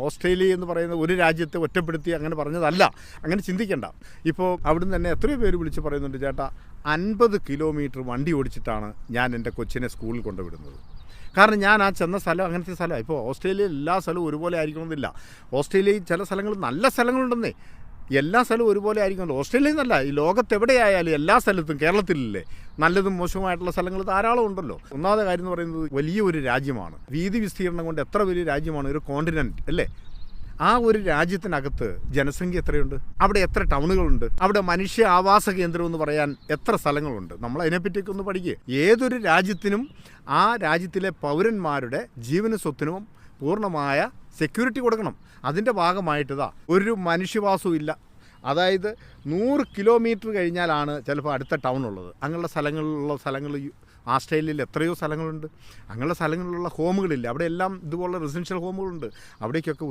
Australia എന്ന് പറയുന്ന ഒരു രാജ്യത്തെ ഒറ്റപ്പെടുത്തി അങ്ങനെ പറഞ്ഞതല്ല. അങ്ങനെ ചിന്തിക്കേണ്ട. ഇപ്പോൾ അവിടുന്ന് തന്നെ എത്രയോ പേര് വിളിച്ച് പറയുന്നുണ്ട്, ചേട്ടാ 50 കിലോമീറ്റർ വണ്ടി ഓടിച്ചിട്ടാണ് ഞാൻ എൻ്റെ കൊച്ചിനെ സ്കൂളിൽ കൊണ്ടുവിടുന്നത്. കാരണം ഞാൻ ആ ചെന്ന സ്ഥലം അങ്ങനത്തെ സ്ഥലമാണ്. ഇപ്പോൾ ഓസ്ട്രേലിയയിൽ എല്ലാ സ്ഥലവും ഒരുപോലെ ആയിരിക്കണമെന്നില്ല. ഓസ്ട്രേലിയയിൽ ചില സ്ഥലങ്ങൾ നല്ല സ്ഥലങ്ങളുണ്ടെന്നേ. എല്ലാ സ്ഥലവും ഒരുപോലെ ആയിരിക്കുമല്ലോ. ഓസ്ട്രേലിയയിൽ നിന്നല്ല, ഈ ലോകത്തെവിടെയായാലും എല്ലാ സ്ഥലത്തും, കേരളത്തിലില്ലേ നല്ലതും മോശമായിട്ടുള്ള സ്ഥലങ്ങൾ ധാരാളം ഉണ്ടല്ലോ. ഒന്നാമത്തെ കാര്യം എന്ന് പറയുന്നത് വലിയ ഒരു രാജ്യമാണ്. വീതി വിസ്തീർണം കൊണ്ട് എത്ര വലിയ രാജ്യമാണ്, ഒരു കോണ്ടിനെൻറ്റ് അല്ലേ. ആ ഒരു രാജ്യത്തിനകത്ത് ജനസംഖ്യ എത്രയുണ്ട്, അവിടെ എത്ര ടൗണുകളുണ്ട്, അവിടെ മനുഷ്യ ആവാസ കേന്ദ്രം എന്ന് പറയാൻ എത്ര സ്ഥലങ്ങളുണ്ട്. നമ്മൾ അതിനെപ്പറ്റിയൊക്കെ ഒന്ന് പഠിക്കുക. ഏതൊരു രാജ്യത്തിനും ആ രാജ്യത്തിലെ പൗരന്മാരുടെ ജീവനും സ്വത്തിനും പൂർണ്ണമായ സെക്യൂരിറ്റി കൊടുക്കണം. അതിൻ്റെ ഭാഗമായിട്ടതാ ഒരു മനുഷ്യവാസവും ഇല്ല. അതായത് 100 കിലോമീറ്റർ കഴിഞ്ഞാലാണ് ചിലപ്പോൾ അടുത്ത ടൗൺ ഉള്ളത്. അങ്ങനെയുള്ള സ്ഥലങ്ങൾ ആസ്ട്രേലിയയിൽ എത്രയോ സ്ഥലങ്ങളുണ്ട്. അങ്ങനെയുള്ള സ്ഥലങ്ങളിലുള്ള ഹോമുകളില്ല. അവിടെ എല്ലാം ഇതുപോലുള്ള റെസിഡൻഷ്യൽ ഹോമുകളുണ്ട്. അവിടേക്കൊക്കെ